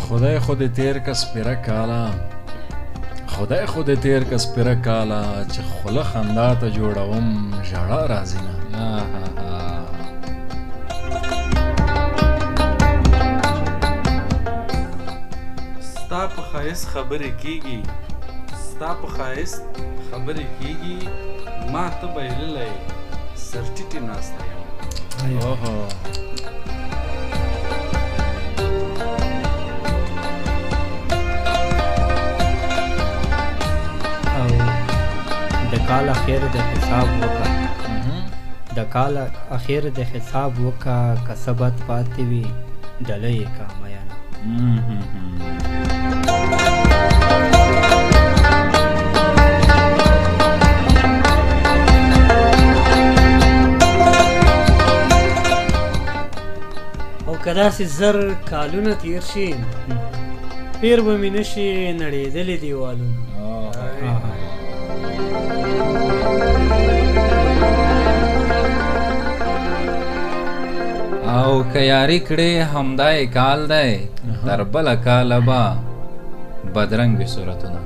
خدای خود تیر کس پیره کالا خدای خود تیر کس پیره کالا چې خوله خندا ته جوړوم ژړا راځي نه ستا په ښایست خبرې کېږي ستا په ښایست خبرې کېږي ما ته بایللی سر ټیټې ناسته یم د کال اخیر د حساب وکا د کال اخیر د حساب وکا کسبت پاتې وي ډلې کا میانا او کدا سي زر کالونه تیر شي پیر به مې نشي نړېدلې دیوالونه او که یاری کړې همدای کال دی در بله کاله به بدرنګ وي صورتونه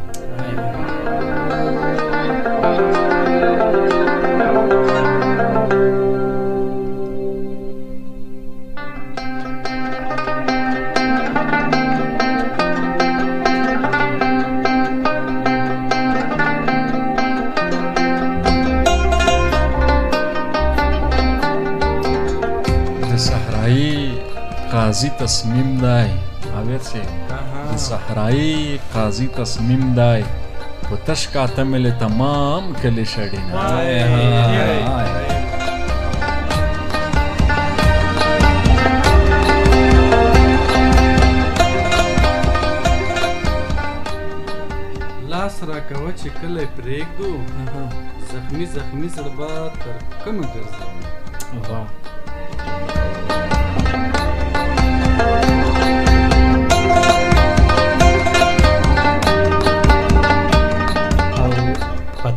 قاضی تصمیم دی عابد سی د صحرایی قاضی تصمیم دی په تش کاته مې له تمام کلی شړینه لاس راکوه چې کله پرېږدو زخمي زخمي زړه به تر کومه ګرځوو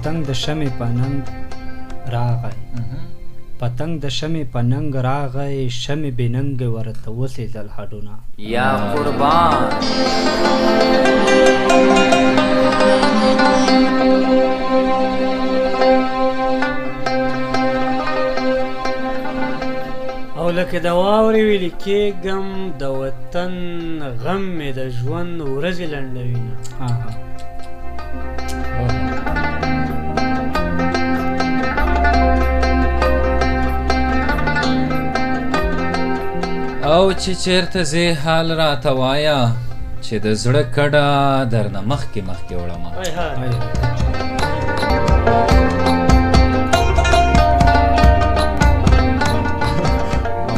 پتنګ د شمې په ننګ راغی پتنګ د شمې په ننګ راغی شمې بې ننګې ورته وسېزل هډونه یا قربان او لکه د واورې ویلې کېږم د وطن غم مې د ژوند ورځې لنډوي نه او چې چیرته ځې حال راته وایه چې د زړه کډه درنه مخکې مخکې وړمه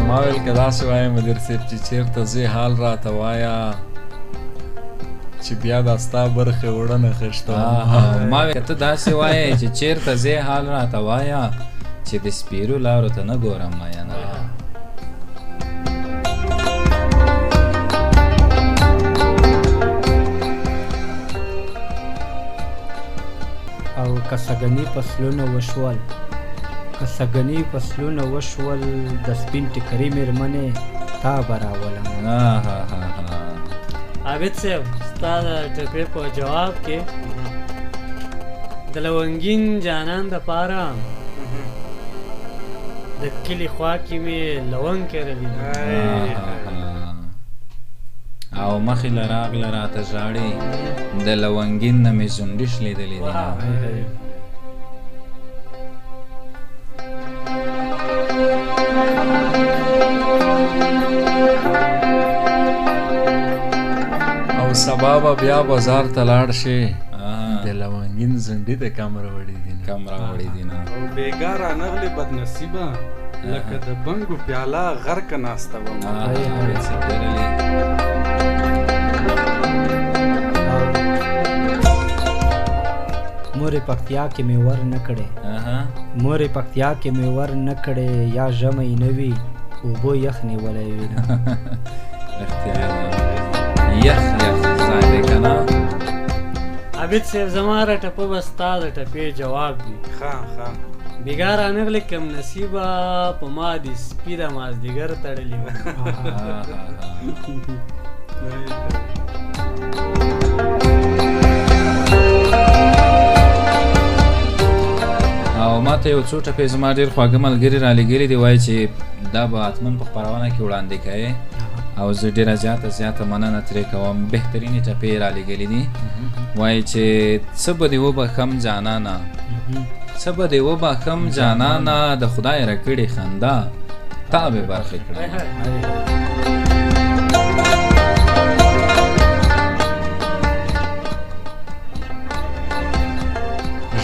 ما ویل که داسې وایم مدیر صاحب چې چیرته ځې حال راته وایه چې بیا دا ستا برخې وړنه خښته ما ویل که ته داسې وایې چې چیرته ځې حال راته وایه چې د سپیرو لارو ته نه ګورم میانه او کسګنی فصلونه وشول کسګنی فصلونه وشول د سپین ټکري مېرمنې تا براولم عابد صاحب ستا د ټپې په جواب کې د لونګین جانان دپاره د کلي خوا کې مې لونګ کرلی او مخې له راغله راته ژاړې د لونګین نه مې زونډي شلېدلې دي او سبا به بیا بازار ته لاړ شې د لونګین زنډي د کم راوړي دي نه او بېګا رانغلې بدنصیبه لکه د بنګو پیاله غرقه ناسته وم مورې پکتیا کې مې ور نه کړې مورې پکتیا کې مې ور نه کړې یا ژمی نه وي اوبو یخ نیولی وي نه یخ ځای دی که نه عابد صاحب زما را ټپه به ستا د ټپې جواب وي بېګا رانغلې کم نصیبه په ما دې سپي د مازدیګر تړلي وه او ما ته یو څو ټپې زما ډېر خواږه ملګري رالیږلي دي، وایي چې دا به حتمن په خپرونه کې وړاندې کوې او زه ډېره زیاته مننه ترې کوم. بهترینې ټپې یې رالیږلي دي. وایي چې څه به دې وبخم جانانه، څه به دې وبخم جانانه، د خدای راکړې خندا تا به برخې کړې.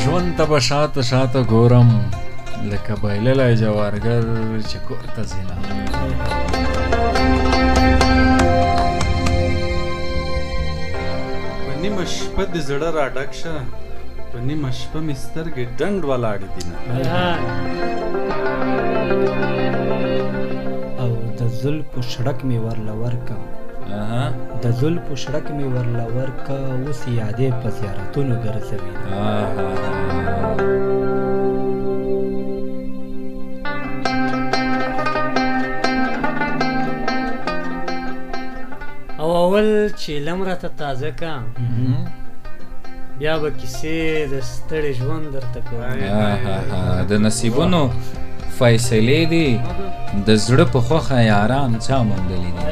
ژوند ته به شاته شاته ګورم لکه بایللی جوارګر چې کور ته ځینه. په نیمه شپه د زړه را ډک شه، په نیمه شپه مې سترګې ډنډ ولاړې دینه. او د زلفو شړک مې ورله ورکه، د زلفو شړک مې ورله ورکه، اوس یادې په زیارتونو ګرځوي. او اول چې لم راته تازه کا، بیا به کیسې د ستړي ژوند درته کوم. د نصیبونو فیصلې دي، د زړه په خوښه یاران چا موندلي دي.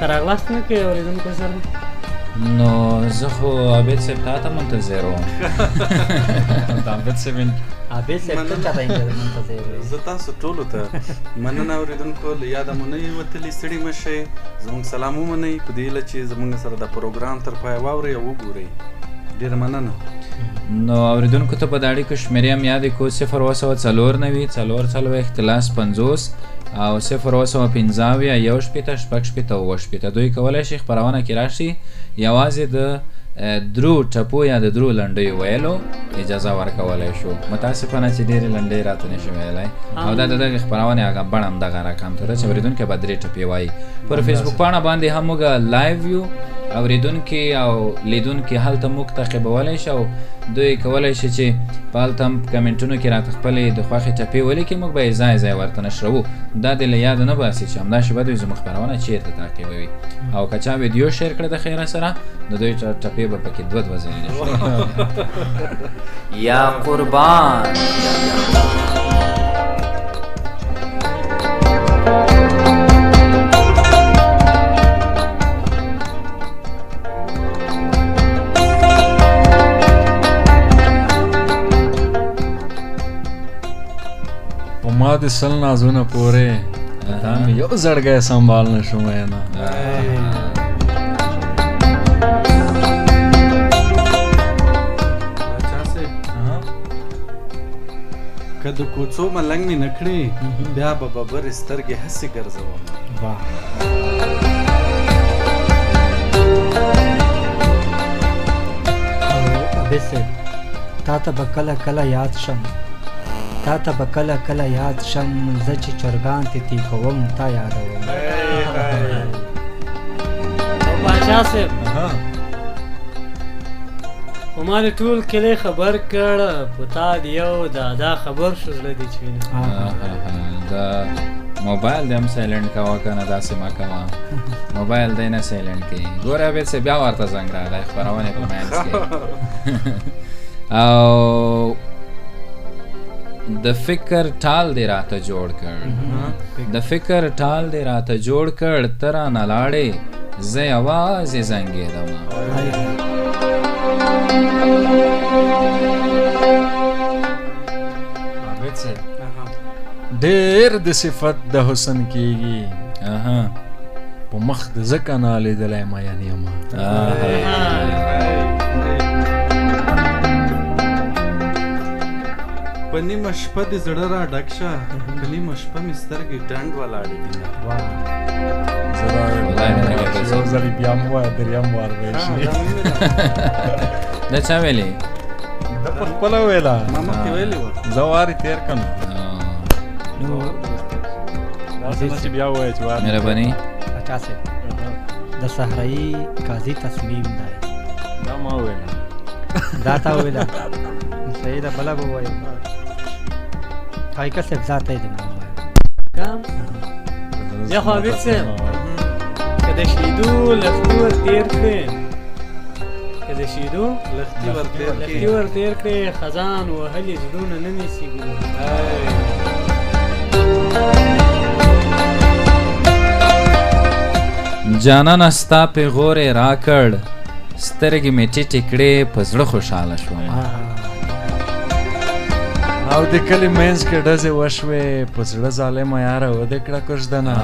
خراغلاست نه کوي اورېدونکو سره؟ نو زه خو عابد صاحب تا ته منتظر وم. عابد صاحب زه تاسو ټولو ته مننه اورېدونکو، له یاده مو نه یې وتلي، ستړي مه شئ، زموږ سلام ومنئ، په دې هیله چې زموږ سره د پروګرام تر پایه واورئ او وګورئ. ډېره مننه. نو اوریدونکو ته په د اړیکو شمیرې هم یادې کړو 0 449 او 0 1 دوی کولی شي خپرونه کې راشي، یوازې د درو ټپو یا د درو لنډیو ویلو اجازه ورکولی شو. متاسفانه چې ډېرې لنډۍ راته نشي ویلی، او دا د دغې خپرونې هغه بڼه هم دغه رقم ته ده چې اورېدونکی به 3 ټپې وایي. پر فیسبوک پاڼه باندې هم موږ لایو یو، اوریدونکي او لیدونکي هلته موږ تعقیبولی شي او دوی کولی شي چې په هلته هم کمنټونو کې راته خپلې د خوښې ټپې ولیکي، موږ به یې ځای ځای ورته نشروو. دا دې له یاده نه باسي چې همدا شېبه دوی زموږ خپرونه چېرته تعقیبوي، او که چا ویډیو شیر کړه د خیره سره، د دوی ټپې به پکې 2 ځلې نشي. یا قربان ما د سل نازونه پورې دا مې یو زړګی سنبال نه شو میینه. که د کوڅو ملنګ مې نه کړې، بیا به ببرې سترګې هسې ګرځوم. عابد صاحب تا ته به کله کله یاد شم، تا ته به کله کله یاد شم، زه چې چرګان تیتی کوم تا یادوم. باچا صاحب خو ما دې ټول کلی خبر کړ، په تا د یو دادا خبر شو زړه دې چې وینم. د موبایل دې هم سایلنټ کوه که نه، داسې مه کوه، موبایل دی نه سایلنټ کوي. ګوره عابد صاحب بیا ورته زنګ راغی خپرونې په منځ کې. او د فکر ټال دې راته جوړ کړ، د فکر ټال دې راته جوړ کړ، ته رانه لاړې زه یوازې زنګېدم. عابد صاحب ډېر د صفت د حسن کېږي، په مخ د ځکه نه لیدلی مین یم. په نیمه شپه د زړه را ډک شه، په نیمه شپه مې سترګې ډنډ ولاړې دینه. یو ځلې بیا م وایه، دریم وار به یې شي. دا چا ویلې؟ ده په خپله ویله، ما مخکې ویلې وه، زه وارې تېر کړم. داسې نه چې بیا ووایه چې وار مهرباني. باچا صاحب د صحرایي قاضي تصمیم دی، دا ما ویله، دا تا ویله، صحیح ده، بله به ووایو. حقیقت صاحب ذاته دې مو کام یا خو عابد صاحب که د شیدو لښتي ور تېر کړې که د شیدو لښتي ور تېر کړې خزان وهلي زړونه نه نیسي ګلونه جانانه ستا پیغور یې راکړ سترګې مې ټیټې کړې په زړه خوشحاله شوم او د کلي منځ کې ډزې وشوې په زړه ظالمه یاره ودې کړه کوژدنه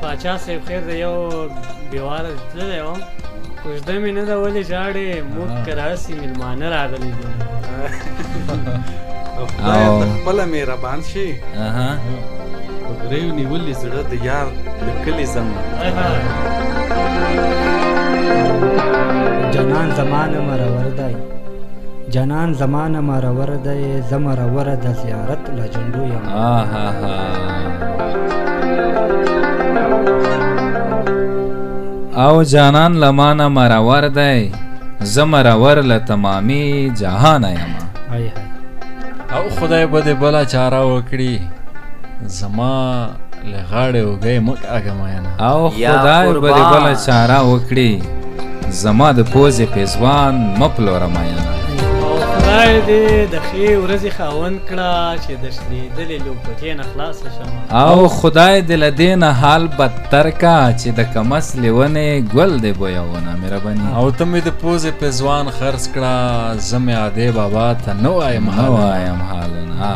پاچا صاحب خیر د یو بیواره تللی وم کوژده مې نه ده ولې ژاړې موږ که راسي مېلمانه راغلي دي خدای ته خپله مهربان شي په ګریو نیولي زړه د یار د کلي ځمه جانان زمانه مرور دی جانان زمانه مرور دی زه مرور د زیارت له جنډو یم او جانان لمانه مرور دی زه مرور له تمامي جهانه یم او خدای به دې بله چاره وکړي زما له غاړې اوږی مه کاږه مینه او خدای به دې بله چاره وکړي زما د پوزې پیزوان مه پلوره مینه خدای دې د ښې ورځې خاوند کړه چې د شلېدلې لوپټې نه خلاصه شمه او خدای دې له دې نه حال بدتر کا چې د کمس لیونې ګل دې بویونه مهرباني او ته مې د پوزې پیزوان خرڅ کړه زه مې عادې بابا ته نه وایم حالونه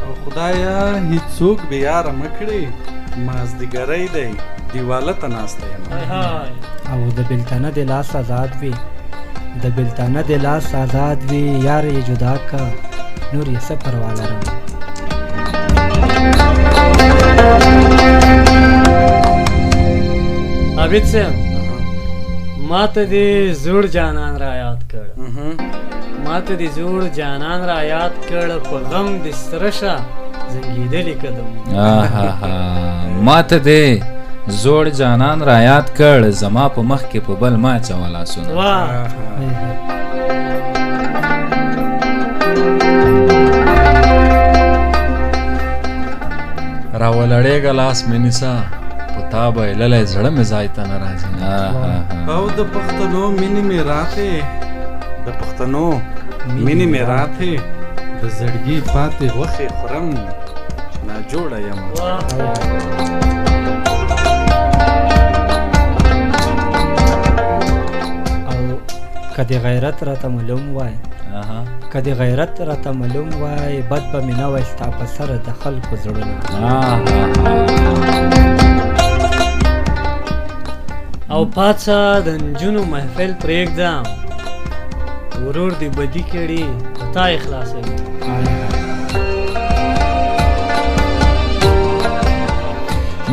او خدایه هیڅوک بې یاره مه کړې مازدیګری دی دیواله ته ناسته یم او د بېلتانه د لاس آزاد وي د بېلتانه د لاس آزاد وي یار یې جدا کا نور یې څه پروا لرم عابد صاحب ما ته دې زوړ جانان را یاد کړ ما ته دې زوړ جانان را یاد کړ په غم د سره شه زنګېدلې قدم ما ته دې زوړ جانان را یاد کړ زما په مخ کې په بل ما چوه لاسونه راولړېږه لاس مې نیسه په تا بایللی زړه مې ځای ته نه راځي او د پښتنو مینې مې راتې د پښتنو مینې مې راتې د زړګي پاتې غوښې خورم ناجوړه یم که د غیرت راته معلوم وای که د غیرت راته معلوم وای بد به مې نه وای ستا په سر د خلکو زړونه او پاڅه د نجونو محفل پرېږدم ورور دې بدي کړي په تا یې خلاصوي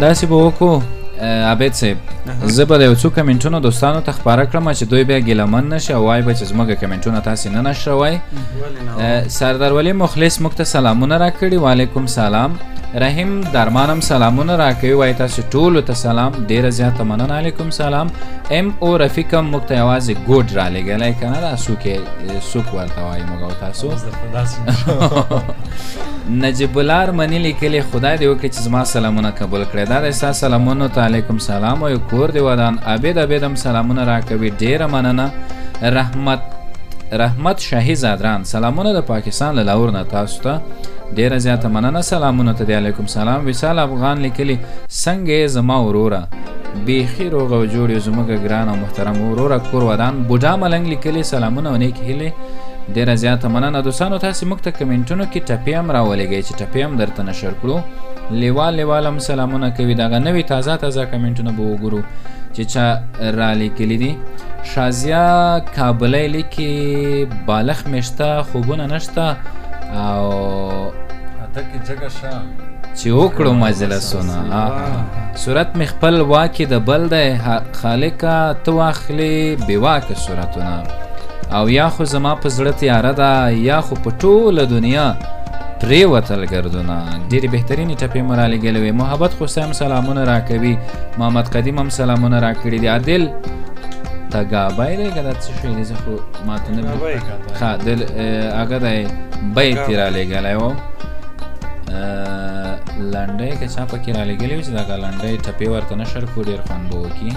داسې به وکړو عابد صاحب زه به د یو څو کمنټونو دوستانو ته خپاره کړم چې دوی بیا ګیلمن نه شي او وایي به چې زموږ کمنټونه تاسې نه نشروئ سردار ولی مخلص موږ ته سلامونه راکړي وعلیکم سلام رحیم درمانم سلامونه راکوي وایي تاسو ټولو ته سلام ډېره زیاته مننه علیکم سلام ام او رفیقم موږ ته یوازې ګوډ رالیږلی که نه دا سوک ورته وایي موږ او تاسو نجیب الله ارمني لیکلي خدای دې وکړي چې زما سلامونه قبول کړی دا د ستا سلامونو ته علیکم سلام او کور دې ودان عبیدم سلامونه راکوي ډېره مننه رحمت شاهي زادران سلامونه د پاکستان له لاهور نه تاسو ته ډېره زیاته مننه سلامونه ته دی علیکم سلام وصال افغان لیکلي څنګه یې زما وروره بیخي روغ او جوړ یو زموږ ګران او محترم وروره کور ودان بوډا ملنګ لیکلي سلامونه او نیک هیلې ډېره زیاته مننه دوستانو تاسې موږ ته کمنټونو کې ټپې هم راولېږئ چې ټپې هم درته نشر کړو لیوال هم سلامونه کوي دغه نوي تازه کمنټونه به وګورو چې چا رالیکلي دي شازیه کابلی لیکي بالغ مې شته خوبونه نشته او چې وکړو مجلسونه صورت مې خپل واکې د بل دی خالقه ته واخلې بېواکه صورتونه او یا خو زما په زړه تیاره ده یا خو په ټوله دنیا پرېوتل ګردونه ډېرې بهترینې ټپې مو رالیږلې وې محبت خوستی هم سلامونه راکوي محمد قدیم هم سلامونه راکړي دي عادل تګابی دی که دا څه شی دی زه خو ماته نه ښه هغه دی بیت یې رالیږلی و لنډۍ که چا پکې رالیږلي وي چې دغه لنډۍ ټپې ورته نشر کړو ډېر خوند به وکړي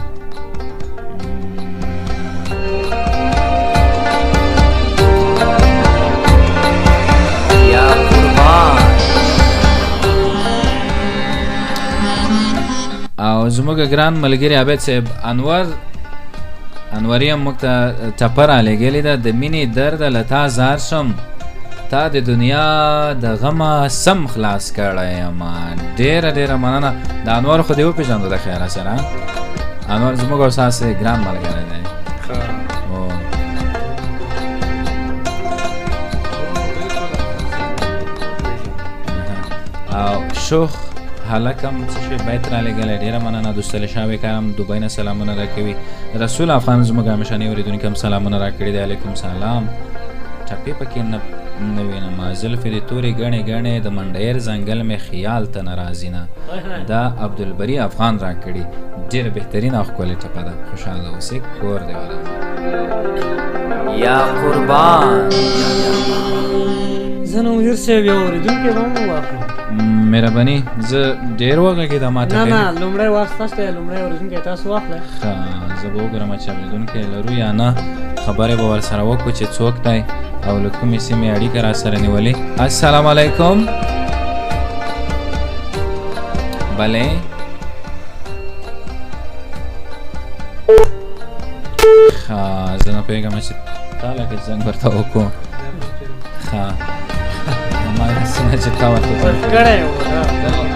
او زموږ ګران ملګري عابد صاحب انوري هم موږ ته ټپه رالیږلې ده د مینې درده له تا زار شم تا د دنیا د غمه سم خلاص کړی یم ډېره ډېره مننه د انور خو دې وپېژانده د خیره سره انور زموږ او ستاسې ګران ملګری دی او شوخ هلک هم څه شی بیت رالیږلی ډېره مننه دوست علی شاه بیکر هم دوبۍ نه سلامونه راکوي رسول افغان زموږ همیشني اورېدونکي هم سلامونه راکړي دی علیکم سلام ټپې پکې نه وینم زلفې د تورې ګڼې ګڼې د منډیر ځنګل مې خیال ته نه راځي نه دا عبدالبري افغان راکړي ډېره بهترینه او ښکلې ټپه ده خوشحاله اوسئ کور دی والا یا قربان زه نو مدیر صاحب یو اورېدونکی به هم واخلم مهرباني زه ډېر وغږېدم ماته نه لومړی وخت تاسو ته لومړی اورېدونکی تاسو واخلئ ښه زه به وګورم چې اورېدونکی لرو یا نه خبرې به ورسره وکړو چې څوک دی او له کومې سیمې اړیکه راسره نیولې السلام علیکم بلې ښه زه نه پوهېږم چې تا لکه زنګ ورته وکړو ښه ما هسې نه چې تا ورته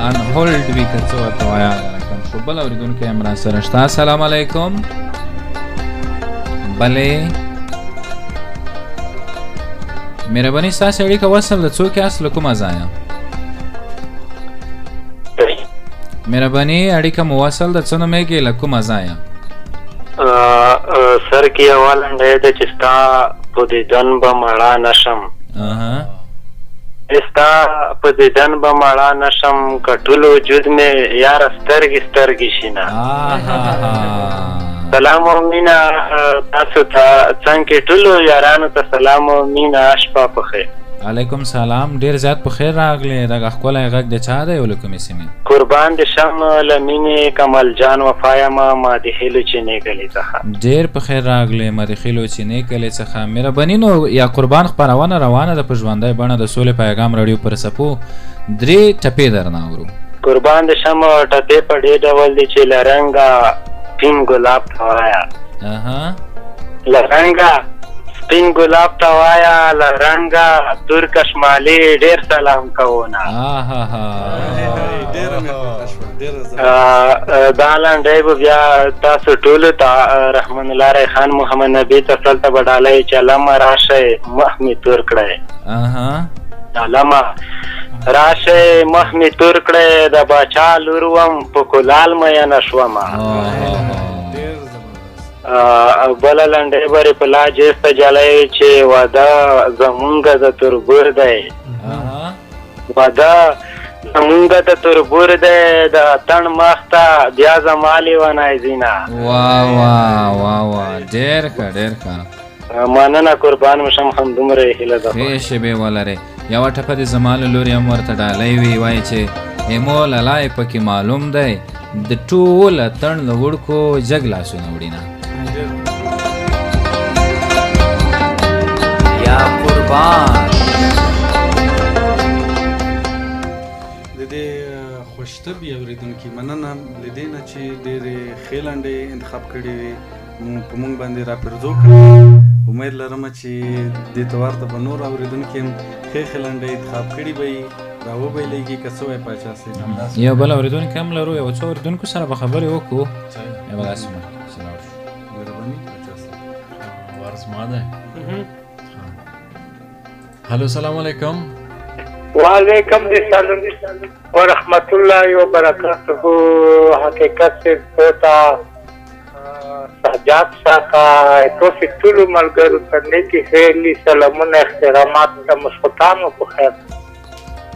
انهولډ وي که څه ورته وایه کم شو بل اورېدونکی هم راسره شته السلام علیکم بلې مهرباني ستاسې اړیکه وصل د څوک یاست له کومه ځایه مهرباني اړیکه مو وصل د څه نومېږي له کومه ځایه سر کې یوه لنډۍ ده چې ستا په دیدن به مړه نشم ستا په دیدن به مړه نشم که ټول وجود مې یاره سترګې سترګې شي نه سلام و مینه تاسو ته څنګه ټولو یارانو ته سلام و مینه شپه په خیر علیکم سلام ډېر زیات په خیر راغلی دغه ښکلی غږ د چا دی او له کومې سیمې قربان دې شم له مینې کمل جان وفا یمه ما د هیلو چینې کلي څخه ډېر په خیر راغلی ما د خیلو چینې کلي څخه مهرباني نو یا قربان خپرونه روانه ده په ژوندی بڼه د سولې پیغام راډیو پر څپو 3 ټپې درنه اورو قربان دې شم ټپې په دې ډول دي چې له رنګه سپین ګلاب ته وایه له رنګه سپین ګلاب ته وایه له رنګه تور کشمالي ډېر سلام کوونه دا لنډۍ به بیا تاسو ټولو ته رحمان الله ریحان محمد نبي ته سلته به ډالۍ چې علمه راشئ مخ مې تور کړی علمه راشئ مخ مې تور کړی د باچا لور وم په کلال میینه شومه بله لنډۍ برې په لا جیسته جلی چې واده زمونږ د تربور دی واده زمونږ د تربور دی د اتڼ مخ ته بیا زما لیونی ځینه ډېر ښه ډېر ښه مننه قربان مشم همدومره یې هیله ده ښې شېبې ولرې یوه ټپه د زما له لورې هم ورته ډالۍ وي وایي چې ایمو للای پکې معلوم دی د ټول اتڼ له وړکو جګ لاسونه وړینه یا قربان د دې خوشطبعي اورېدونکي مننه له دې نه چې ډېرې ښې لنډۍ انتخاب کړې وي په موږ باندې راپرزو کړي امید لرم چې دې ته ورته به نور اورېدونکي هم ښې ښې لنډۍ انتخاب کړي به یي راوبیلېږي که څه وایي پاچا صاحب یو بل اورېدونکی هم لرو یو څو اورېدونکو سره به خبرې وکړو یو به داسې مهرباني پاچا صاحب وارث ما دی هلو سلام علیکم وعلیکم السلام ورحمت الله وبرکاته حقیقت سے ہوتا سجاد ساکا توفی طولو ملگرو تنیکی خیلی سلامون احترامات تا مسخطانو په خیر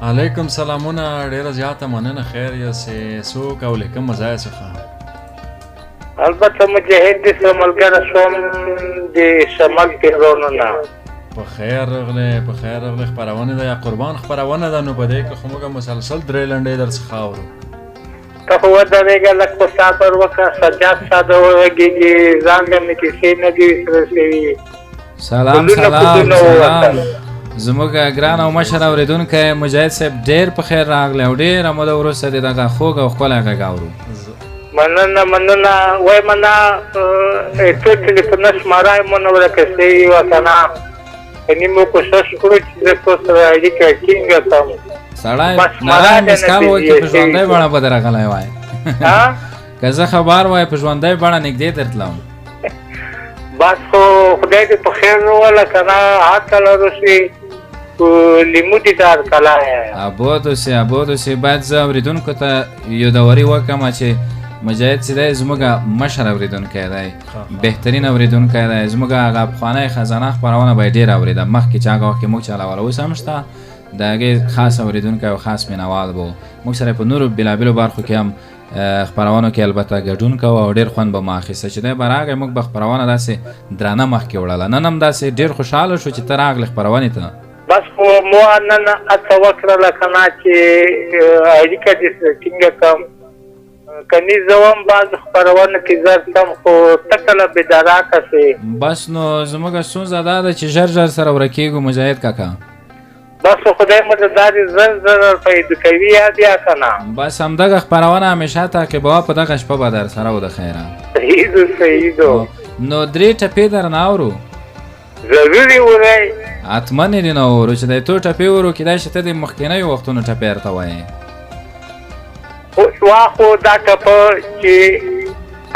علیکم سلامونه ډیره زیاته مننه خیر یاستې څوک او له کومه ځایه څخه البته مجاهد دې سره ملګری شوم د شمال تهرانو نه. په خیر راغلی په خیر راغلی. خپرونه ده یا قربان خپرونه ده، نو په دې کې خو موږ مسلسل درې لنډۍ درڅخه اورو. ته خو ودرېږه لږ په صبر وکړه. سجاد ساده وغږېږي ځان ته مې کیسې نه دي سره شوي. سلام سلام زموږ ګران او مشر اورېدونکی مجاهد صاحب ډېر په خیر راغلی او ډېره موده وروسته د دغه خوږ او ښکلی غږ اورو. مننه وای منا ټول ټلیفون شماره مو نه ورکه شوي وه که نه، یعنې موږ کوشش کړو چې زه تاسو سره اړیکه ټینګه کړم. سړی نری مسکال وکړي په ژوندۍ بڼه به دې راغلی وای. که زه خبر وای په ژوندۍ بڼه نږدې درتلم. بس خو خدای دې په خیر وواله که نه هر کله روسي لیمو دې دار کلا اباد اوسې. باید زه اورېدونکو ته یادواري وکړم چې مجاهد چې دی زموږ مشر اورېدونکی دی، بهترین اورېدونکی دی. زموږ هغه پخوانی خزانه خپرونه به یې ډېره اورېده مخکې چې هغه وخت کې موږ چلوله. اوس هم شته د هغې خاص اورېدونکی او خاص مینوال به موږ سره په نورو بېلابېلو برخو کې هم خپرونو کې البته ګډون کوو او ډېر خوند به مو اخیسته چې دی به راغی. موږ به خپرونه داسې درانه مخکې وړله. نن هم داسې ډېر خوشحاله شو چې ته راغلې خپرونې ته. بس خو مو نن هڅه وکړله که نه چې اړیکه دې سره ټینګه کړم. کني زه هم بعض خپرونه کې زر کم خو ته کله بېدراکه شې. بس نو زموږ ستونزه دا ده چې ژر ژر سره ورکېږو مجاهد کاکا. بس خدای مو ته دا دې زر پیدا کوي یاد یا که نه. بس همدغه خپرونه همیشه تعقیبوه په دغه شپه به در سره و د خیره. صحیح ده. نو درې ټپې درنه اورو. ضروري وری. حتما یې دې نه اورو چې دی تو ټپې اورو کیدای شي ته د مخکینیو وختونو ټپې ورته وایې. خو دا ټپه چې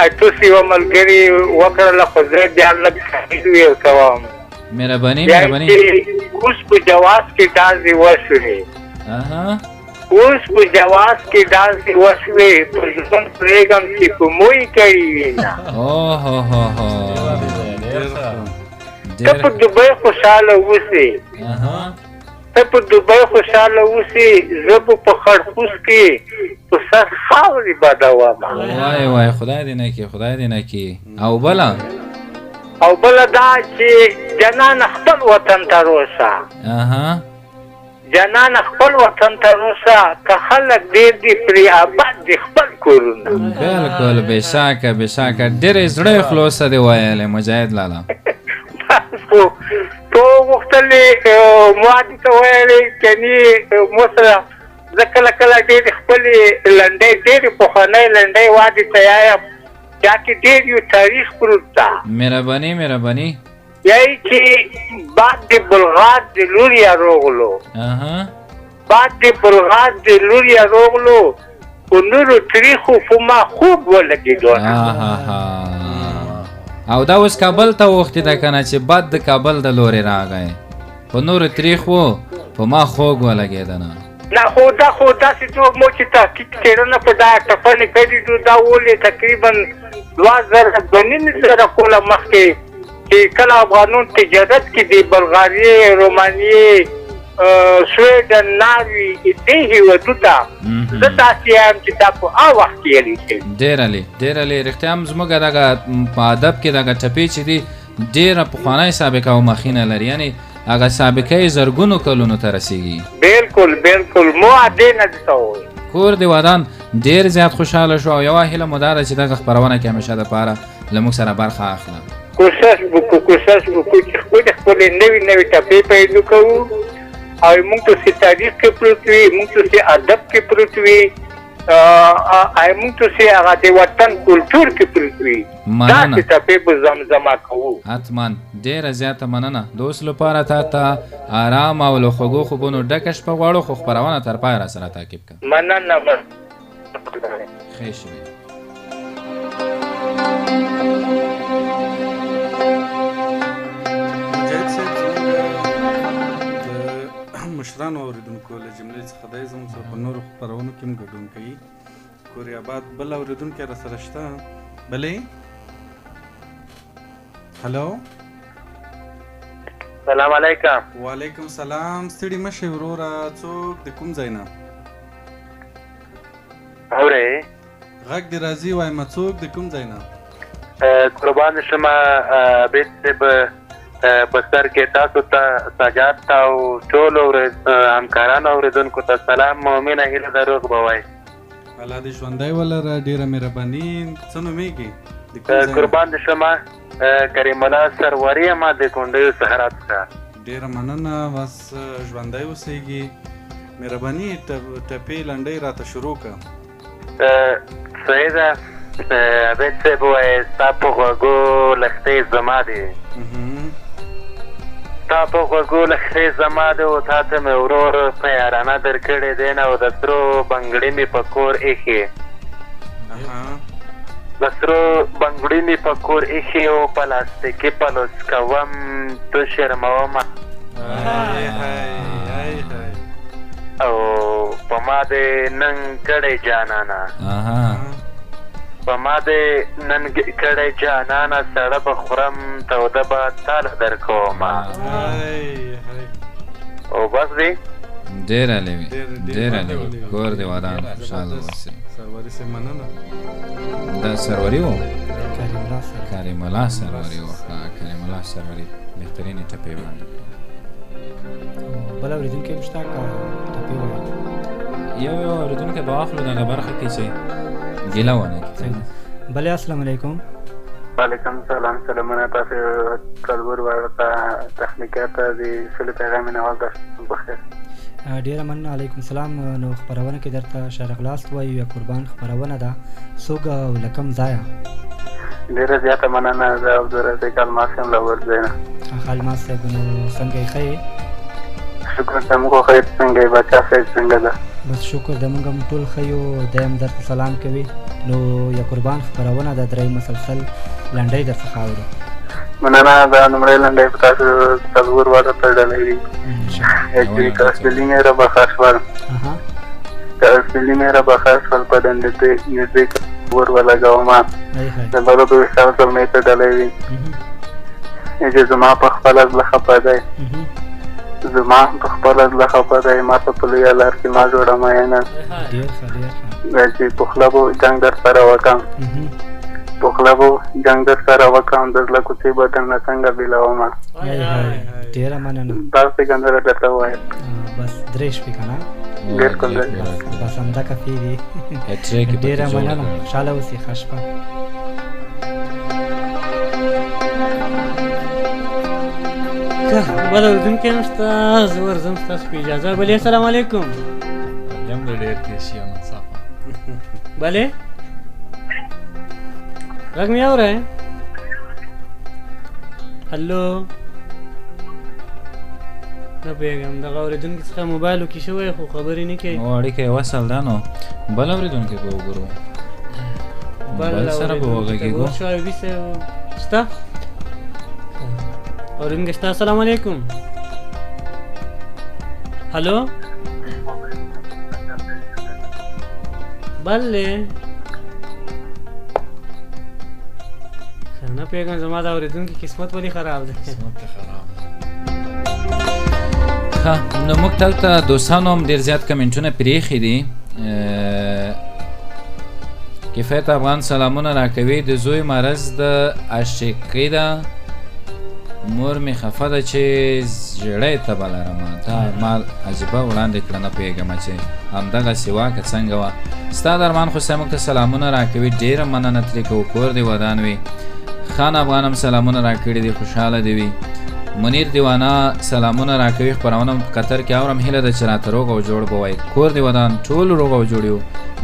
اټوس یوه ملګري وکړله خو زه بیا لږ تحلیل یې کوم. مهرباني اوس په جواز کې ډازې وشوې. اوس په جواز کې ډازې وشوې په ژوند پرېږم چې په موی کړي وي نه. ته په دوبۍ خوشحاله اوسې. ته په دوبۍ خوشحاله اوسې. زه به په خړخوس کې په سر خاورې بدوم. وای خدای دې نه کړي خدای دې نه کړي. او بله دا چې جنان خپل وطن ته روسه. جنان خپل وطن ته روسه که خلک ډېر دي پرې آباد دي خپل کورونه. بلکل بېشکه ډېرې زړې خلوصه دې ویلې مجاهد لالا. خو تو غوښتلې ما دې ته ویلې کني مو سره زه کله ډېرې خپلې لنډۍ ډېرې پخوانۍ لنډۍ وادي ته یایم چا کې ډېر یو تاریخ پروت ده. مهرباني یایي چې باد د بلغار د لوریا روغلو. باد د بلغار د لوریا روغلو په نورو تریخو په ما خوب ولګېدو. او دا اوس کابل ته وختې ده که نه چې باد د کابل د لورې راغی په نورو تریخو په ما خوږ ولګېده نه. نه خو داسې څوک مو چې تحقیق څېړنه په دا ټپنې کړي دو دا ولې تقریبا 2000 کوله مخکې چې کله افغانون تجارت کې د بلغاریې رومانیې سویډن ناروی دې هېوادو ته زه داسې یم چې دا په هغه وخت کې یلي شوي. ډېر علي رښتیا هم زموږ دغه په ادب کې دغه ټپې چې دي ډېره پخوانی سابقه او مخینه لري. یعنې هغه سابقه یې زرګونو کلونو ته رسیږي. بالکل مو دې نه درته ووایي. کور دې ودان ډېر زیات خوشحاله شو او یوه هیله مو دا ده چې دغه خپرونه کې همیشه دپاره له موږ سره برخه اخله. کوشش وکړو چې خپلې نوې ټپې پیدا کوو او موږ ته چې تاریخ کې پروت وي موږ ته چې ادب کې پروت وي موږ ته چې هغه د وطن کلتور کې پروت وي داسې ټپې به زمزمه کوو. حتما ډېره زیاته مننه. د اوس لپاره تا ته ارام او له خوږو خوبونو ډکه شپه غواړو خو خپرونه تر پایه را سره تعقیب کړه. مننه. ښه شوې. مشرانو اورېدونکو له جملې څخه دی زموږ سره په نورو خپرونو کې هم ګډون کوي. کورې آباد بل اورېدونکی راسره شته. بلې هلو سلام علیکم. وعلیکم سلام. ستړي مه شئ وروره. څوک د کوم ځای نه اورې غږ دې راځي؟ وایم څوک د کوم ځای نه؟ قربان شما بیت صاحب په سر کې تاسو ته سجاد ته او ټولو همکارانو اورېدونکو ته سلام مؤمنه هیله ده روغ به وای الله دې ژوندی ولره ډېره مهرباني څه نومېږي قربان د شما کریم الله سروري یم د کونډیو سهرات څخه ډېره مننه بس ژوندی اوسېږي مهرباني ټپې لنډۍ راته شروع کړه صحیح ده بیت صاحب وایي ستا په غوږو لښتې زما دی ستا په غوږو لښتې زما دی او تا ته مې ورور په یارانه درکړی دی نه او د سرو بنګړي مې په کور ایښې د سرو بنګړي مې په کور ایښې او پلاستیکي پلوس کوم تو شرمومه او په ما دې نن کړی جانانه په ما دې نن کړی جانانه سړه به خورم توده به تاله درکومه او بس دی ډېر عالي وي ډېر عالي وي کور دې ودان خوشحاله اوسې سروري صاحب مننه دا سروري و کریم الله سروري و کریم الله سروري بهترینې ټپې باندې بل اورېدونکی هم شته که ټپې ووایي یو اورېدونکی به واخلو دغه برخه کې چې ګیله ونه کړي بلې السلام علیکم وعلیکم سلام سلامونه تاسو څلور واړه ته تخنیکات د سلو پیغام نوال درس بخیر ډیره مننه علیکم سلام نو خبرونه کې درته شرق لاست وایو یا قربان خبرونه ده څوک او لکم ځایه ډیره زیاته مننه د عبدالرزاق الماس یم له ورځې الماس صاحب نو څنګه یې ښه شکر ته موږ خیر څنګه یې بچا صاحب څنګه ده بس شکر د موږ هم ټول ښه یو دی هم درته سلام کوي نو یا قربان خپرونه د درې مسلسل لنډۍ درڅخه اورو مننه دا لومړۍ لنډۍ په تاسو څلور واړه ته ډالۍ وي چې که اصلي مې را بخښ شول که اصلي مې را بخښ شول په دندې ته میوزیک ور ولګومه د بلو په ویشتاو زلمۍ ته ډالۍ وي چې زما په خپله زړه خفه دی زما په خپله زړه خفه دی ما ته په لویه لار کې ما جوړه مینه چې په خوله به جنګ در سره وکړم په خوله به جنګ در سره وکړم د زړه کوڅې به درنه څنګه بېلومه ډېره مننه دا سکنده درته ووایم بس درې شپې که نه بلکل بس همدا کافي دي ډېره مننه خوشحاله اوسې ښه شپه بل اورېدونکی هم شته زه ورځم ستاسو په اجازه بلې السلام علیکم یم د ډېر تېز شي ناڅاپه بلې غږ مې اورئ هلو نه پوهېږم دغه اورېدونکي څخه موبایل وکې شوی خو خبرې نه کوي اړیکه یې وصل ده نو بل اورېدونکی به وګورو بل سره به وغږېږو شعیبي صاحب شته اورېدونکی شته السلام علیکم هلو بلې نه پوهېږم زما دا اورېدونکي قسمت ولې خراب دی ښه نو موږ دلته دوستانو هم ډېر زیات کمنټونه پرېښي دي کفایت افغان سلامونه راکوي د زوی مرض د عاشقۍ ده مور مې خفه ده چې ژړی تبه لرمه دا مال عجیبه وړاندې کړه نه پوهېږم چې همدغسې وه که څنګه وه ستا د ارمان خو صاحب موږ ته سلامونه راکوي ډېره مننه ترې کوو کور دې ودان وي خان افغان هم سلامونه راکړي دي خوشحاله دې وي منیر دیوانه سلامونه راکوي خپرونه په قطر کې اورم هیله ده چې راته روغ او جوړ به وایي کور دې ودان ټول روغ او جوړ یو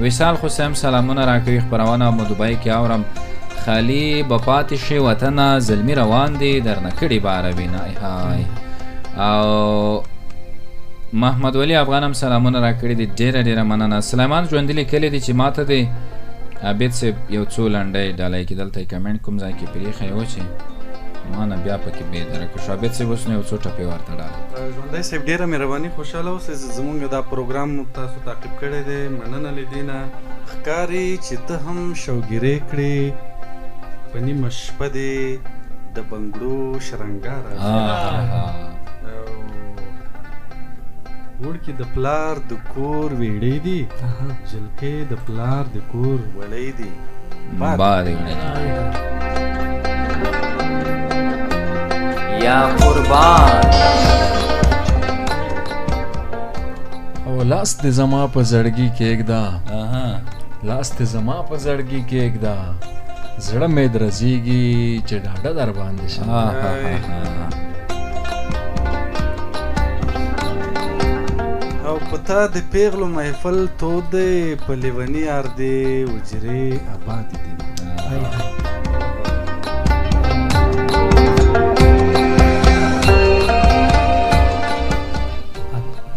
وصال خو صاحب سلامونه راکوي خپرونه مو دبۍ کې اورم خالی به پاتې شي وطنه زلمي روان دي درنه کړي به عربینه های او محمد ولی افغان هم سلامونه راکړي دي ډېره ډېره مننه سلیمان ژوندي لیکلی دي چې ما ته د عابد صاحب یو څو لنډۍ ډالۍ کې دلته یې کمنټ کوم ځای کې پرېښی و چې ما نه بیا پکې بېدره کړو عابد صاحب اوس نو یو څو ټپې ورته ډالۍ ژوندی صاحب ډېره مهرباني خوشحاله اوسئ زموږ دا پروګرام تاسو تعقیب کړی دی مننه له دې نه ښکاري چې ته هم شوګیرې کړې په نیمه شپه دې د بنګړو شرنګار وړکې د پلار د کور ویړې دي جلکې د پلار د کور وړې دي باد یا قربان او لاس دې زما په زړګي کېږده لاس دې زما په زړګي کېږده زړه مې درزیږي چې ډاډه در باندې شم او پتا د پیغلو محفل تود دی په لیونی یار دی وجرې آباد دی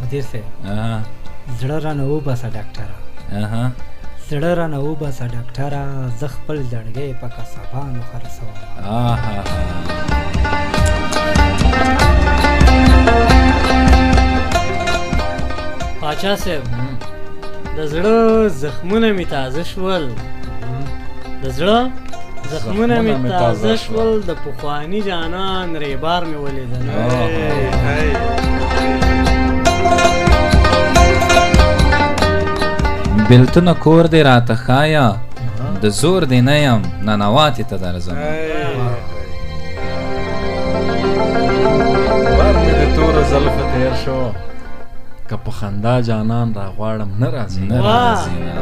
مدیر صاحب زړه رانه وباسه ډاکټره زړه رانه وباسه ډاکټره زه خپل زړګی په قصابانو خرڅوم پاچا صاحب د زړه زخمونه مې تازه شول د زړه زخمونه مې تازه شول د پخواني جانان ریبار مې ولیدل بلتونه کور دې راته ښایه د زور دې نه یم ننواتې ته درځم بار مې د تورو زلفو تېر شو که په خندا جانان را غواړم نه راځي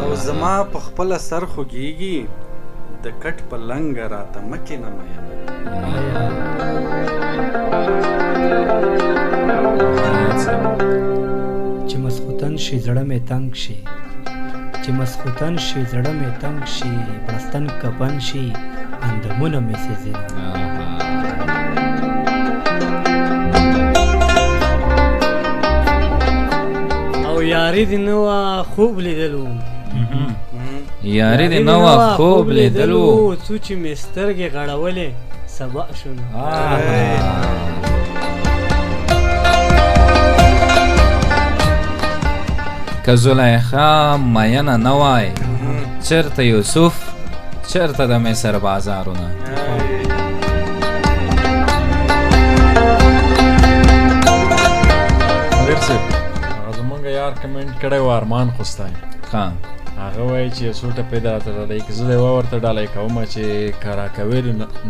او زما په خپله سر خوږیږي د کټ په لنګه راته مکې نه مینه چې مسخوتن شي زړه مې تنګ شي چې مسخوتن شي زړه مې تنګ شي بړستن کبن شي اندامونه مې سېزي او یاري دې نه وه خوب لیدلو یاري دې نه وه خوب لیدلو څو چې مې سترګې غړولې سبا شونه که زلیخا مینه نه وای چرته یوسف چرته د مصر بازارونه مدیر صاحب هغه زمونږ یار کمنټ کړی و ارمان خوستی هغه وایي چې یو څو ټپې دې راته ډالۍ که زه دې ورته ډالۍ کومه چې که راکوې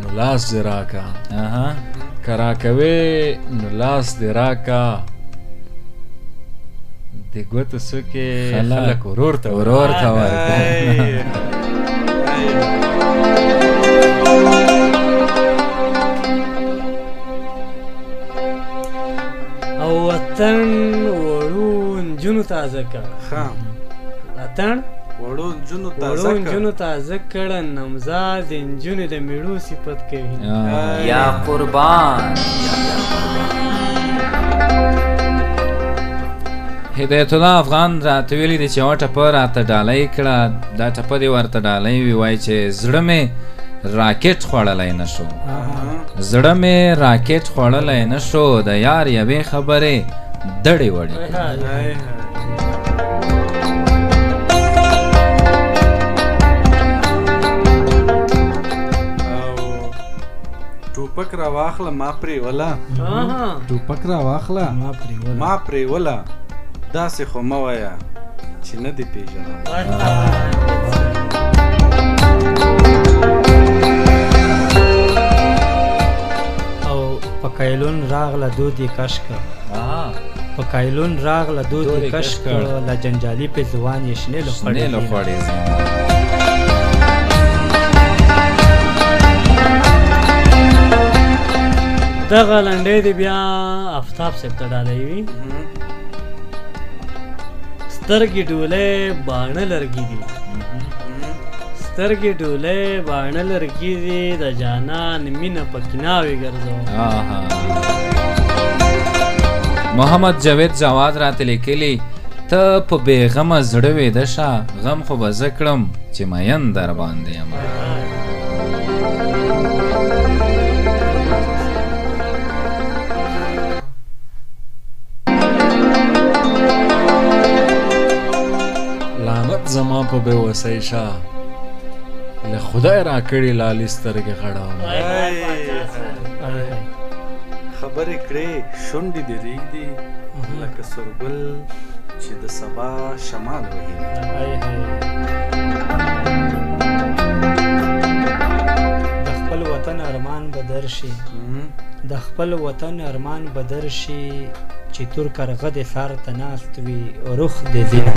نو لاس دې راکه که راکوې نو لاس دې راکه د ګوتو څوکې خلک ورور ته ورکړه او وطن وړو نجونو تازه کړ وطن وړو نجونو تازه کړ نمزاد نجونې د میړو صفت کوي یا قربان هدایت الله افغان راته ویلي دي چې یوه ټپه راته ډالۍ کړه دا ټپه دې ورته ډالۍ وي وایي چې زړه مې راکټ خوړلی نه شو زړه مې راکټ خوړلی نه شو د یار یوې خبرې دړې وړې ټوپک را واخله ما پرېوله ټوپک را واخله ما پرېوله داسې خو مه وایه چې نه دې پېژنم او په کایلون راغله دود یې کش کړ په کایلون راغله دود یې کش کړ له جنجالي په ځوان یې شنې لوخړې دغه لنډۍ دې بیا آفتاب صاحب ته ډالۍ وي سترګې ډولۍ باڼه لرګي دي سترګې ډولۍ باڼه لرګي دي د جانان مینه په کیناوې ګرځوم محمد جاوید جواد راته لیکلي ته په بېغمه زړه ویده شه غم خو به زه کړم چې مین در باندې یم زما په بېوسۍ شه له خدای را کړي لالي سترګې غړوم خبرې کړې شونډې دې رېږدي لکه سورګل چې د سبا شمال وهي د خپل وطن ارمان بدر شي د خپل وطن ارمان بدر شي چې تور کرغه د سار ته ناست وي روح د زینه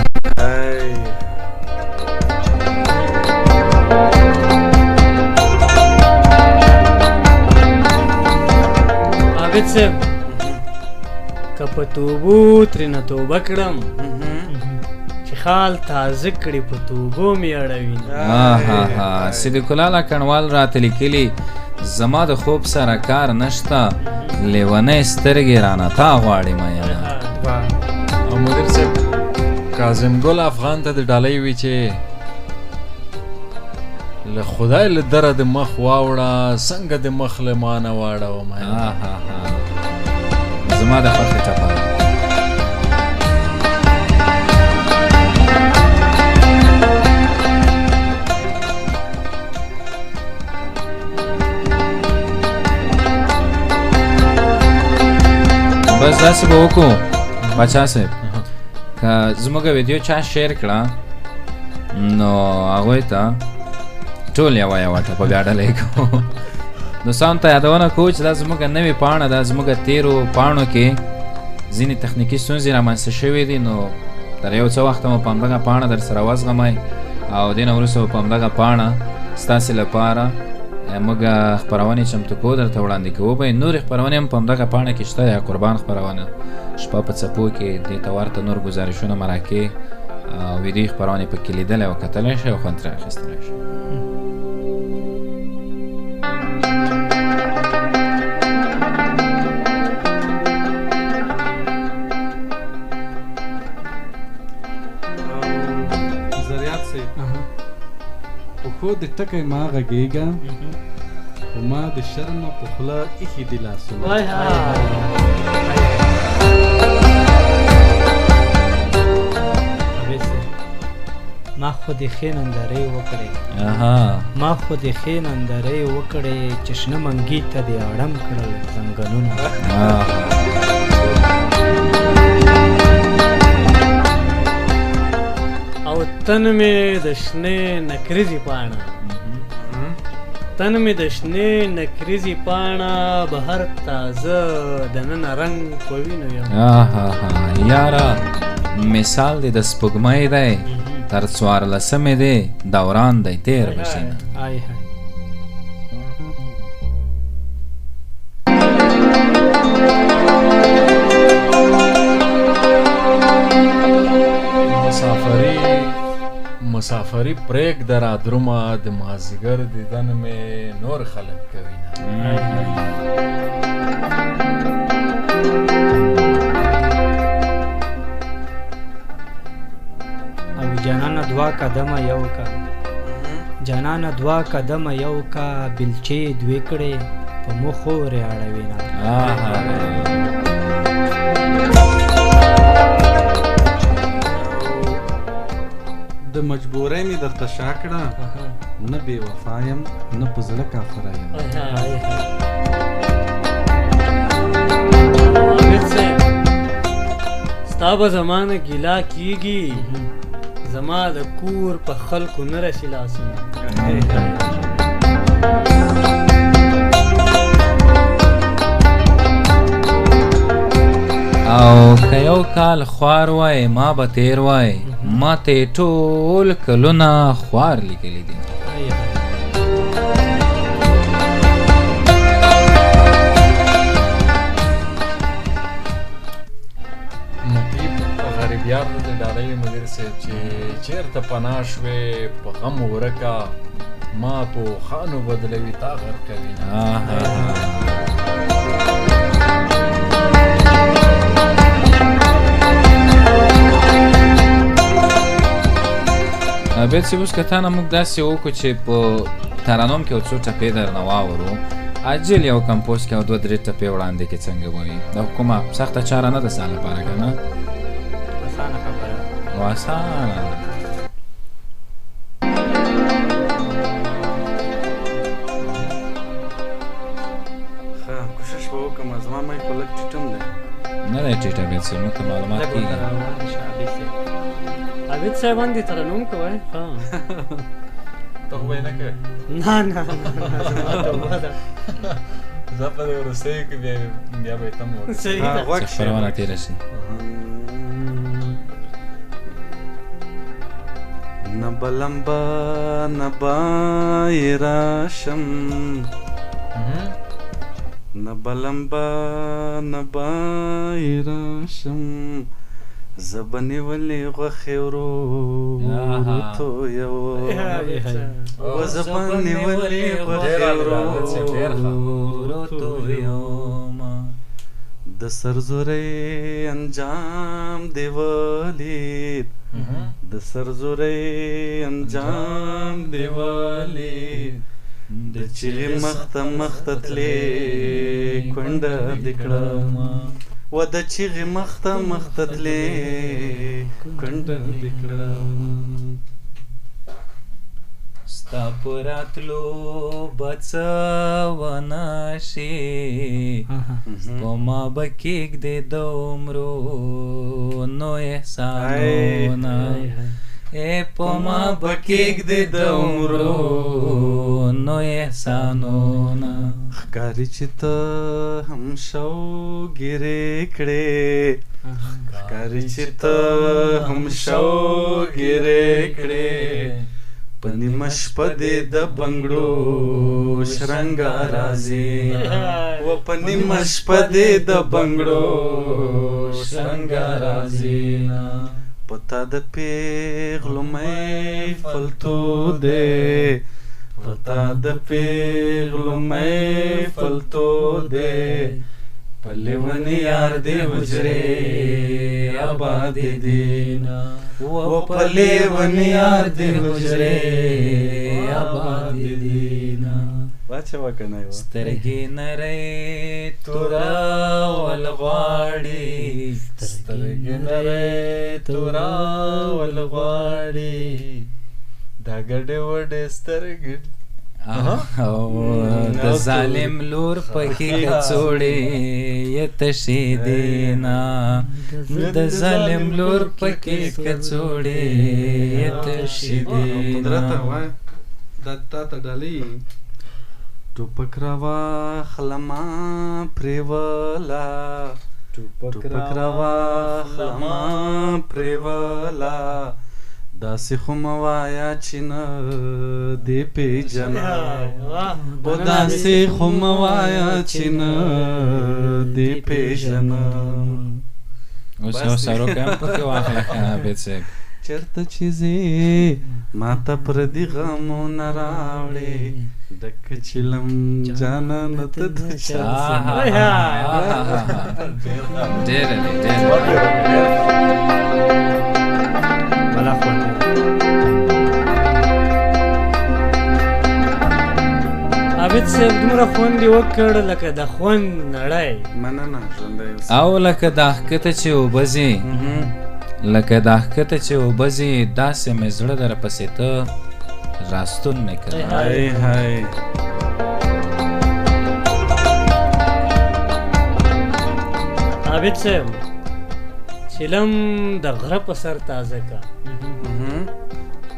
عابد صاحب که په توبو ترېنه توبه کړم چې خال تازه کړي په توبو مې اړوي صدیق الله لکنوال راته لیکلي زما د خوب سره کار نشته لیونۍ سترګې رانه تا غواړي مینه او مدیر صاحب کاظم ګل افغان ته د ډالۍ وي چې له خدای له دره د مخ واوړه څنګه د مخ له مانه واړه مینه زما د خوښې ټپه بس داسې به وکړو باچا صاحب که زموږ ویډیو چا شیر کړه نو هغوی ته ټول یوه ټپه بیا ډالۍ کوو دوستانو ته یادونه کوو چې دا زموږ نوې پاڼه ده زموږ تیرو پاڼو کې ځینې تخنیکي ستونزې رامنځته شوې دي نو تر یو څه وخته مو په همدغه پاڼه در سره وزغمئ او دې نه وروسته په همدغه پاڼه ستاسې لپاره موږ خپرونې چمتو کوو درته وړاندې کوو به نورې خپرونې هم په همدغه پاڼه کې شته یا قربان خپرونه شپه په څپو کې دې ته ورته نور ګزارشونه مرکې او ویډیو خپرونې پکې لیدلی او کتلی شئ او خوند ترې اخیستلی شئ خو د ټکی ما غږېږه خو ما د شرمه په خوله ایښي دي لاسونه ما خو د ښې نندارې وکړې ما خو د ښې نندارې وکړې چې شنه منګي ته دې اړم کړل ځنګلونه او تن مې د شنې نکریزې پاڼه تن مې د شنې نکریزې پاڼه بهر تازه دننه رنګ په وینو یم یاره مثال دې د سپوږمۍ دی تر څوارلسمې دی دوران دی تیر بشي نه مسافری پریک در ادرومه د مازیګر دیدن مې نور خلک کوي او جانانه دوا قدمه یو کا جانانه دوا قدمه یو کا بلچې دوی کړې په مخو ری اړوي نه د مجبورۍ مې درته شا کړه نه بې وفا یم نه په زړه کافره یم ستا به زما نه ګیله کېږي زما د کور په خلکو نه رسي لاسونه او که یو کال خوار وای ما به تیر وای ما ته ټول کلونه خوار لیکلی دي نقیب غریبیار ته د ډالۍ مدیر صاحب چې چېرته پناه شوې په غم ورکه ما په خانو بدلوي تا غرقوي بیا چې اوس که تا نه موږ داسې وکړو چې په ترانوم کې یو څو ټپې درنه واورو عجل یو کمپوز کې او دوه درې ټپې وړاندې کې څنګه به وي دا کومه سخته چاره نه ده ستا لپاره که نه اسانه خبره او اسانه ښه کوشش به وکړم زما مایک خو لږ ټیټم دی نه دی ټیټه بیا چې موږ ته معلومات کېږي عابد صاحب باندې ترنم کوئ ته خو به یې نه کوې نه نه زما توبه ده زه په دې وروستیو کې بیا به یې تم وکړم صحیح ده غوږ چې خپرونه تېره شي نه به لمبه نه به یې راشم نه به لمبه نه به یې راشم زه به نیولې غوښې ورو تویوم زه به نیولې غوښې ورو تویوم د سرزورۍ انجام دې ولید د سرزورۍ انجام دې ولید د چیغې مخته مخته تلې کونډه دې کړم و د چیغې مخته مخته تلې کونډه دې کړم ستا په راتلو به څه ونه شي په ما به کېږدې د عمرونو احسانونه په ما به کېږدې د عمرونو احسانونه ښکاري چې ته هم شوګیرې کړې ښکاري چې ته هم شوګیرې کړې په نیمه شپه دې د بنګړو شرنګا راځي و په نیمه شپه دې د بنګړو شرنګا راځي پتا د پیغلو محفل تو دې پتا د پیغلو محفل تو دې په لیونی یار دې حجرې آباد دینا و په لیونی یار دې حجرې آباد دینا واچوا کنه سترګې نری تورا ول غواړي سترګې نری تورا ول غواړي دا ګډې وډې سترګې د ظالم لور پکې کڅوړې یتشي دینا د ظالم لور پکې کڅوړې یتشي دینا دا تا ته ډالۍ ټوپک راواخلما پرېولا ټوپک راواخلما پرېولا داسې خو مه وایه چې نه دې پېژنم او داسې خو مه وایه چې نه دې پېژنم اوس یو سروکی هم پکې واخله که عابد صاحب چېرته چې ځې ما ته پردي غمونه راوړې ډکه چلم جانانه ته د چا ډېره دی ډېره بلا خوند عابد صاحب دومره خوند یې وکړ لکه د خوند نړۍ مننه ژوندی او لکه دا ښکته چې اوبه ځي لکه دا ښکته چې اوبه ځي داسې مې زړه در پسې ته راستون مې کړه هاي هاي عابد صاحب چلم د غره په سر تازه کا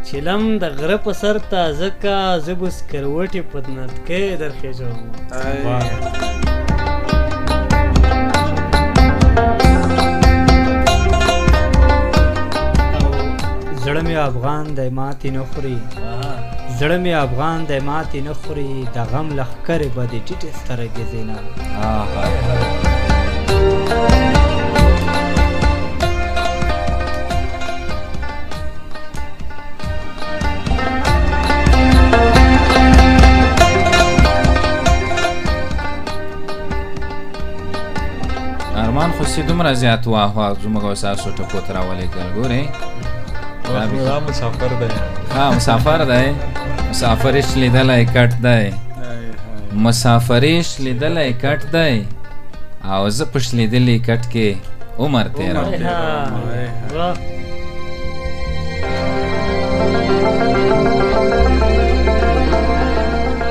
چلم د غره په سر تازه کا زه به سکروټې په نتکۍ درخېږم زړه مې افغان دی ماتې نه خوري زړه مې افغان دی ماتې نه خوري د غم لښکرې به د ټیټې سترګې زینا ارمان خو سي دومره زیات واه زموږ او ستاسو ټپو ته راولېږل ګورئ دا مسافر دی ها مسافر دی مسافریش لیدلی کټ دی مسافریش لیدلی کټ دی او زه په شلیدلي کټ کې عمر تېروم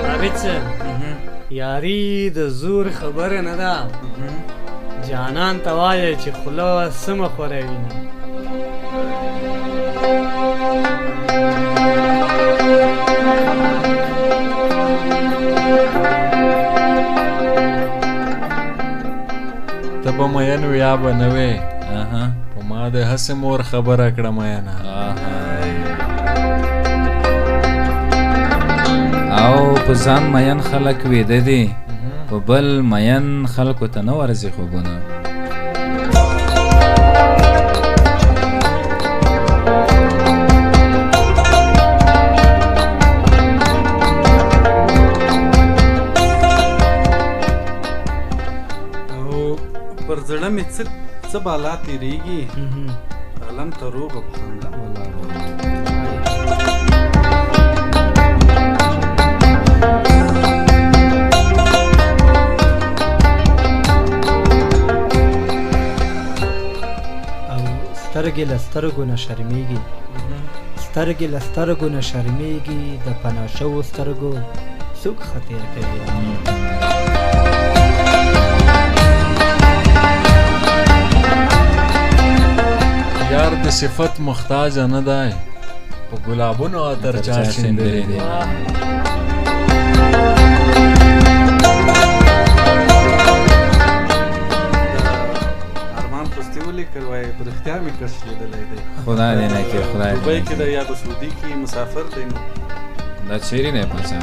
عابد صاحب یاري د زور خبره نه ده جانان ته وایه چې خوله سمه خوره وینه ته به مین وې یا به نه وې په ما د هسې مور خبره کړه مینه او په ځان مین خلک ویده دي په بل مین خلکو ته نه ورځي خوبونه پر زړه مې څه بالا تېرېږي عالم ته روغه په خندا او سترګې له سترګو نه شرمېږي سترګې له سترګو نه شرمېږي د پناه شوو سترګو څوک خطیر کوي یار د صفت محتاج نه دی په ګلابونو عطر چا شیندلې دي ارمان خوستی ولیکل وایي په رښتیا مې کس لیدلی دی خدای دې نه کړي خدای دوبۍ کې دی یا په سعودي کې مسافر دی دا چیرې دی پاچا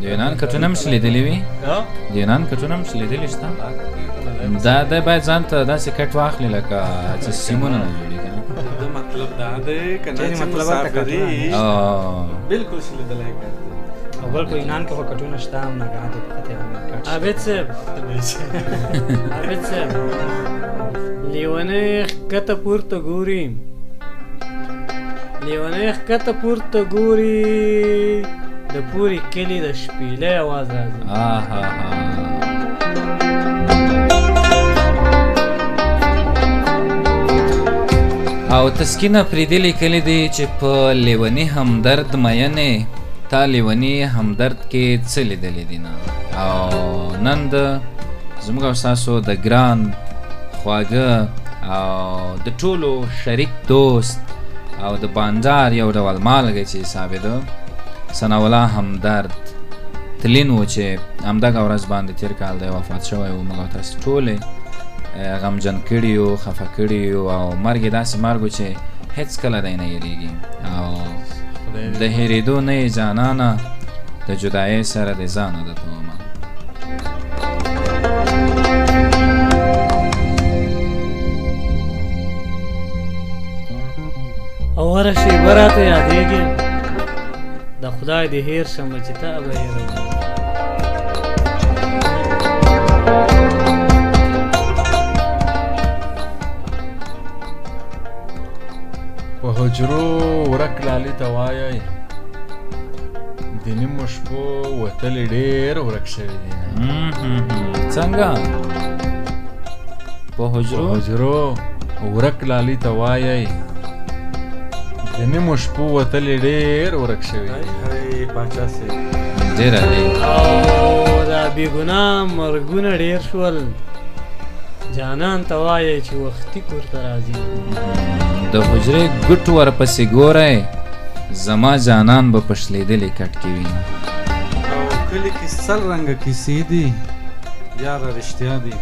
د یونان کټونه هم لیدلي وي د یونان کټونه هم لیدلي شته دا دی باید ځان ته داسې کټ واخلي لکه چې سیمونه نه جوړي که نه مطلب دا دی که نه چې مسافري بلکل چې لیدلی کټ دی اول په یونان کې خو کټونه شته هم نګاه دی په خطر عابد صاحب عابد صاحب لیونی ښکته پورته ګوري لیونی ښکته پورته ګوري د پوري کلي د شپېلۍ اواز راځي او تسکینه پرېدې لیکلي دي چې په لیوني همدرد مینې تا لیوني همدرد کې څه لیدلي دي نه او نن د زموږ او ستاسو د ګران خواږه او د ټولو شریک دوست او د بانډار یو ډول مالګه چې حسابېده ثناءالله همدرد تلین و چې همدغه ورځ باندې تېر کال دی وفات شوی و موږ او تاسو ټولې غمجن کړي یو خفه کړي یو او مرګ یې داسې مرګ و چې هېڅکله دی نه هېرېږي او د هېرېدو نه یې جانانه د جدایۍ سره د ځانه د تومه او هره شېبه راته یادېږي د خدای دې هېر شمه چې تا به هېروم په حجرو ورک لالي ته وایي د نیمو شپو وتلې ډېر ورک شوي دي څنګه په حجرو ورک لالي ته وایي د نیمو شپو وتلې ډېر ورک شوي پاچا صاحب ډېره دی او دا بېګناه مرګونه ډېر شول جانان ته وایي چې وختي کور ته راځي د حجرې ګوټ ورپسې ګورئ زما جانان به په شلېدلې کټ کې وي او کلي کې سل رنګه کیسې دي یاره رښتیا دي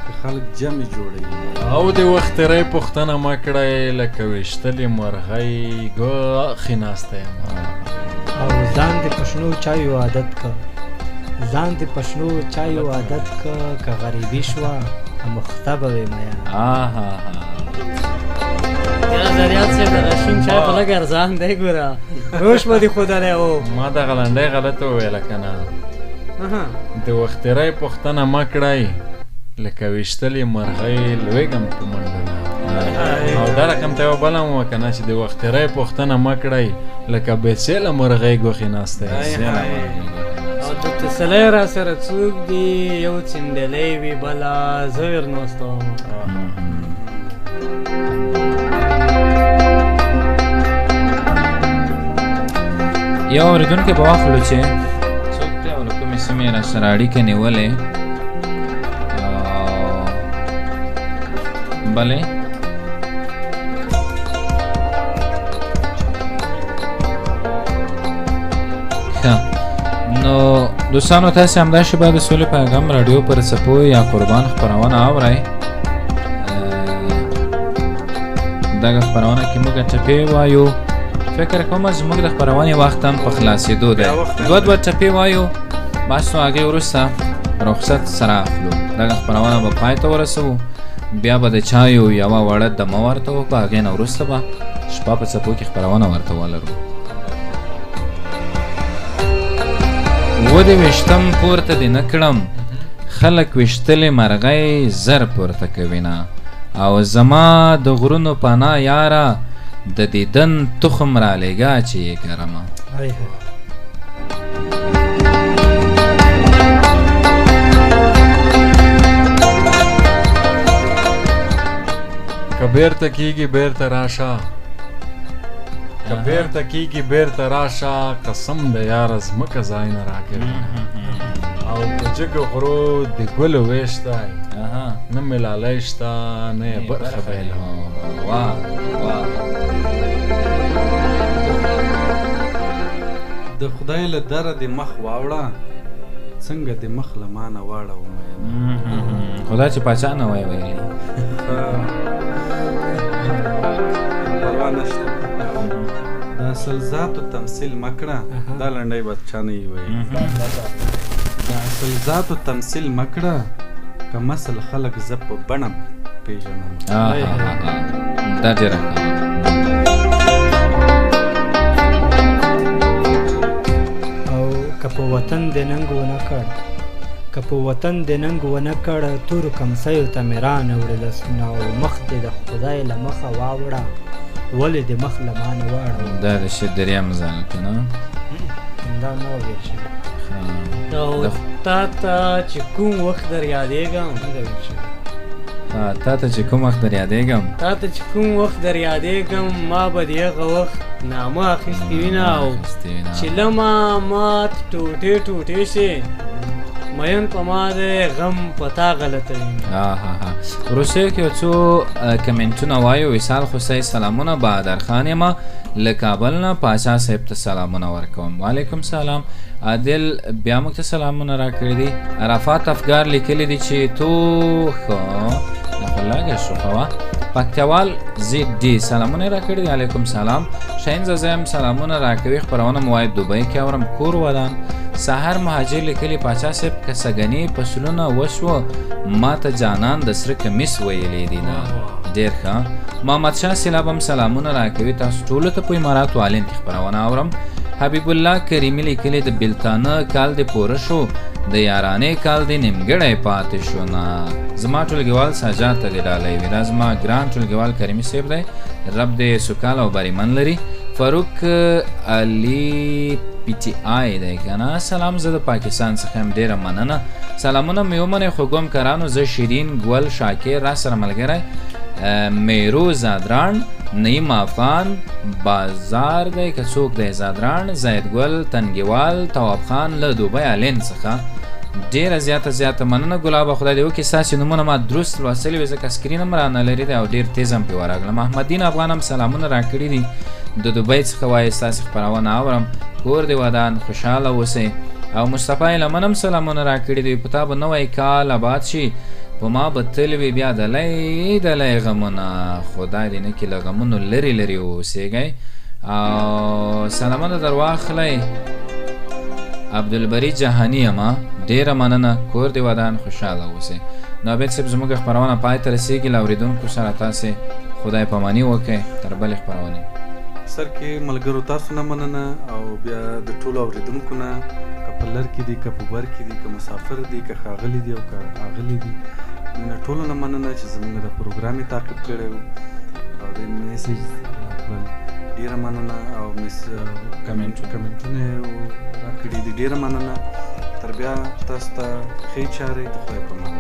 که خلک جمع جوړوي او د وخترۍ پوښتنه مه کړئ لکه ویشتلې مرغۍ ګوښې ناسته یم او ځان دې په شنو چایو عادت که ځان دې په شنو چایو عادت که غریبي شوه مخته به وې میانه یا زریات صاحب د راشین چای په لږ ارزان دی ګوره روش به دې ښودلی و ما دغه لنډۍ غلطه وویله که نه د وخترۍ پوښتنه مه کړئ لکه ویشتلې مرغۍ لویږم په منډه او دا رقم ته یوه بله هم وه که نه چې د وخترۍ پوښتنه مه کړئ لکه بېڅېله مرغۍ ګوښې ناسته او د تسلی را سره څوک دي یو چینډلی وي بله زه ورنوستوم یو اورېدونکی به واخلو چې څوک دی او له کومې سیمې را سره اړیکه نیولې بلې ښه نو دوستانو تاسې همدا شیبه د سولې پیغام راډیو پر څپو یا قربان خپرونه اورئ. دغه خپرونه کې موږ ټپې وایو. فکر کوم زموږ د خپرونې وخت هم په خلاصېدو دی. دوه ټپې وایو بس نو هغې وروسته رخصت سره اخلو. دغه خپرونه به پای ته ورسوو. بیا به د چایو یوه وړه دمه ورته وکړو. هغې نه وروسته به شپه په څپو کې خپرونه ورته ولرو. 28 پورته دې نه کړم خلک ویشتلې مرغۍ زر پورته کوینه او زما د غرونو پناه یاره د دیدن تخم را لېږه چې یې کرمه. که بیرته کیږي بیرته راشه که بیرته کیږي بیرته راشه قسم د یاره ځمکه ځای نه راکوي او په جګو غرو د ګلو ویشتی نه ملالی شته نه یې برخه بیله. د خدای له دره د مخ واوړه څنګه د مخ له مانه واړه ومینه. خدا چې پاچا نه وای ویلی پروا نشته. د اصل ذاتو تمثیل مکړه دا لنډۍ به چا نه یې ویل. د اصل ذاتو تمثیل مکړه که مثل خلک زه په بڼه پېژنم. دا ډېره که په وطن دې ننګ ونه کړ که په وطن دې ننګ ونه کړ تورو کمسیو ته مې رانوړلس نو مخ دې د خدای له مخه واوړه ولې دې مخ له ما نه واړه. دا د شي دریم ځل که نه دا نه ویل شوي. او تا ته چې کوم وخت در یادېږم تا ته چې کوم وخت در یادېږم تا ته چې کوم وخت در یادېږم ما به د هغه وخت نامه اخیستې وینه او چې لمه مات ټوټې ټوټې شي مین په ما دی غم په تا غلطه وینه. وروستیو کې یو څو کمنټونه وایو. وصال خوسی سلامونه بهادر خان یمه له کابل نه پاچا صاحب ته سلامونه ورکوم. وعلیکم سلام. عادل بیا موږ ته سلامونه راکړي دي. عرفات افګار لیکلی دي چې تو ښه لږه شوخه پکتیوال زید دی سلامونه راکړي دي. علیکم سلام. شاهین زازم سلامونه راکوي. خپرونه مو واید دوبۍ کې اورم کور ودان. سحر مهاجر لیکلی پاچا صاحب که سګنې فصلونه وشوه ما ته جانان د سره کمیس ویلی دي نه. ډېر ښه. محمد شاه سیلاب هم سلامونه راکوي. تاسو ټولو ته په اماراتو عالین کې خپرونه اورم. حبیب الله کریمي لیکلی د بلتانه کال دې پوره شو د یارانې کال دې نیمګړی پاتې شو نه. زما ټولګیوال ساجاد ته دې ډالۍ وي. دا زما ګران ټولګیوال کریمي صاحب دی. رب دې سوکاله او بریمن لري. فاروق علي پی ټي آی دی که نه. سلام زه د پاکستان څخه یم ډېره مننه. سلامونه مې ومنئ خوږم کرانو. زه شیرین ګل شاکر را سره ملګری میرو زادران نعیم افغان بازار دی که څوک دی زادران زید ګل تنګیوال تواب خان له دوبۍ آلین څخه ډېره زیاته مننه. ګلابه خدای دې وکړي ستاسې نومونه ما درست لوستلي وي ځکه سکرین هم رانه لري دی او ډېر تیز هم پرې ورغلم. احمددین افغان هم سلامونه راکړي دي د دوبۍ څخه وایي ستاسې خپرونه اورم کور دې ودان خوشحاله اوسئ. او مصطفی لمن هم سلامونه راکړي دي. په تا به نوی کال آباد شي په ما به تل وي بیا دلی غمونه خدای دې نه کړي له غمونو لرې لرې اوسېږئ. او سلامونه در واخلئ. عبدالبری جهاني یمه ډېره مننه کور دې ودان خوشحاله اوسئ. نو عبید صاحب زموږ خپرونه پای ته رسېږي. له اورېدونکو سره تاسې خدای پاماني وکړئ تر بلې خپرونې. سر کې ملګرو تاسو نه مننه او بیا د ټولو اورېدونکو نه که په لر کې دي که په بر کې دي که مسافر دي که ښاغلي دي او که آغلي دي ټولو نه مننه چې زموږ د پروګرام یې تعقیب کړی و او د میسیج راکړل ډېره مننه او کمنټونه یې راکړي دي ډېره مننه. تر بیا تاسو ته ښې چارې د خدای په امان.